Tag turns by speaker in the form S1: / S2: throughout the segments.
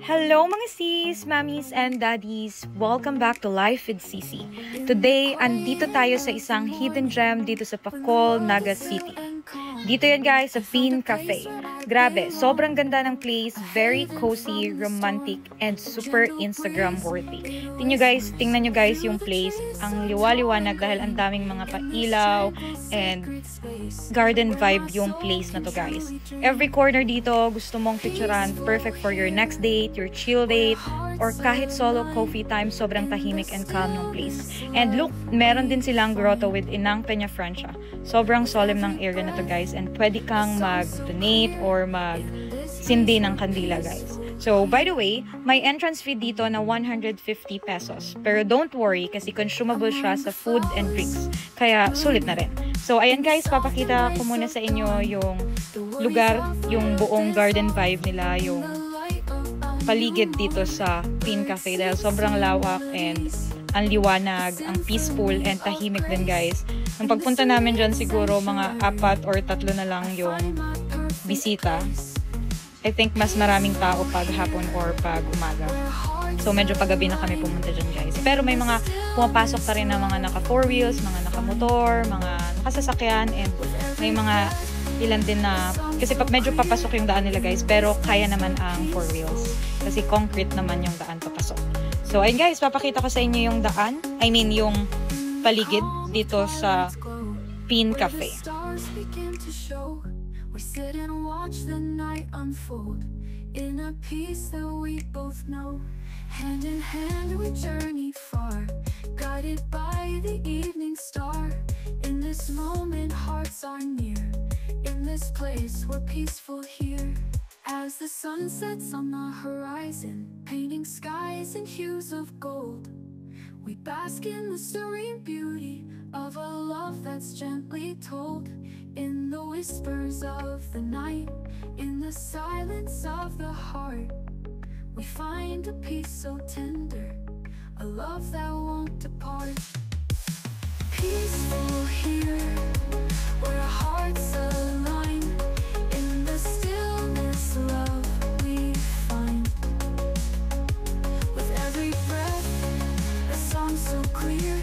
S1: Hello mga sis, mommies, and daddies! Welcome back to Life with Sisi. Today, andito tayo sa isang hidden gem dito sa Bacol, Naga City. Dito yan guys, sa Pin Cafe. Grabe, sobrang ganda ng place, very cozy, romantic, and super Instagram worthy. Tingnan nyo guys yung place, ang liwa-liwanag dahil ang daming mga pailaw and garden vibe yung place na to guys. Every corner dito, gusto mong picturean, perfect for your next date, your chill date, or kahit solo coffee time, sobrang tahimik and calm ng place. And look, meron din silang grotto with Inang Peña Francia. Sobrang solemn ng area na to guys, and pwede kang mag-donate or mag-sindi ng kandila guys. So, by the way, may entrance fee dito na 150 pesos. Pero don't worry kasi consumable siya sa food and drinks. Kaya sulit na rin. So, ayan guys, papakita ko muna sa inyo yung lugar, yung buong garden vibe nila, yung paligid dito sa Pin Cafe dahil sobrang lawak and ang liwanag, ang peaceful and tahimik din guys. Nung pagpunta namin dyan siguro mga 4 or 3 na lang yung bisita. I think mas maraming tao pag hapon or pag umaga. So medyo paggabi na kami pumunta dyan guys. Pero may mga pumapasok pa rin na mga naka 4 wheels, mga naka motor, mga nakasasakyan, and may mga ilan din na, kasi medyo papasok yung daan nila guys, pero kaya naman ang 4 wheels. Kasi concrete naman yung daan papasok. So ayun guys, papakita ko sa inyo yung daan, yung paligid dito sa Pin Cafe.
S2: We sit and watch the night unfold in a peace that we both know. Hand in hand we journey far, guided by the evening star. In this moment hearts are near, in this place we're peaceful here. As the sun sets on the horizon, painting skies in hues of gold, we bask in the serene beauty of a love that's gently told. In the whispers of the night, in the silence of the heart, we find a peace so tender, a love that won't depart. Peaceful here, where our hearts align, in the stillness love we find. With every breath, a song so clear,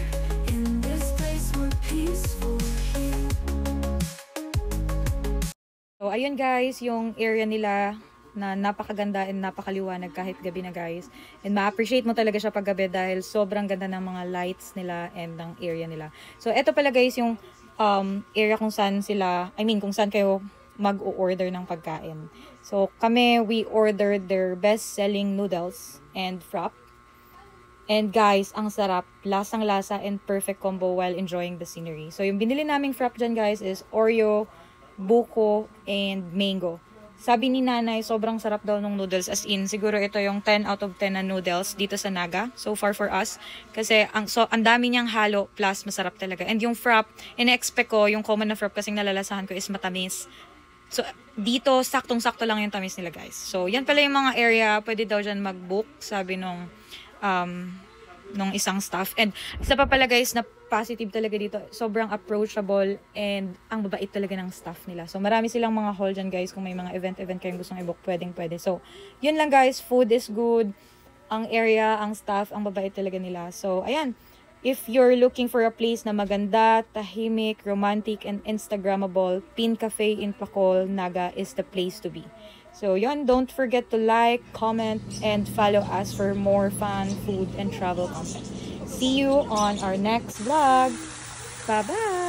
S2: in this place we're peaceful here.
S1: So, ayun guys, yung area nila na napakaganda and napakaliwanag kahit gabi na guys. And ma-appreciate mo talaga siya pag gabi dahil sobrang ganda ng mga lights nila and ng area nila. So, eto pala guys yung area kung saan kung saan kayo mag-o-order ng pagkain. So, we ordered their best-selling noodles and frap. And guys, ang sarap, lasang-lasa and perfect combo while enjoying the scenery. So, yung binili naming frap dyan guys is Oreo, buko, and mango. Sabi ni nanay, sobrang sarap daw ng noodles. As in, siguro ito yung 10 out of 10 na noodles dito sa Naga. So far for us. Kasi ang dami niyang halo, plus masarap talaga. And yung frap, ina-expect ko, yung common na frap kasing nalalasahan ko is matamis. So dito, saktong-sakto lang yung tamis nila guys. So yan pala yung mga area, pwede daw dyan mag-book, sabi nung isang staff. And isa pa pala guys na positive talaga dito, sobrang approachable and ang babait talaga ng staff nila. So marami silang mga hall dyan guys, kung may mga event kayong gustong i-book, pwede. So yun lang guys, food is good, ang area, ang staff, ang babait talaga nila. So ayan, if you're looking for a place na maganda, tahimik, romantic, and Instagrammable, Pin Cafe in Bacol, Naga is the place to be. So yun, don't forget to like, comment, and follow us for more fun, food, and travel content. See you on our next vlog. Bye-bye!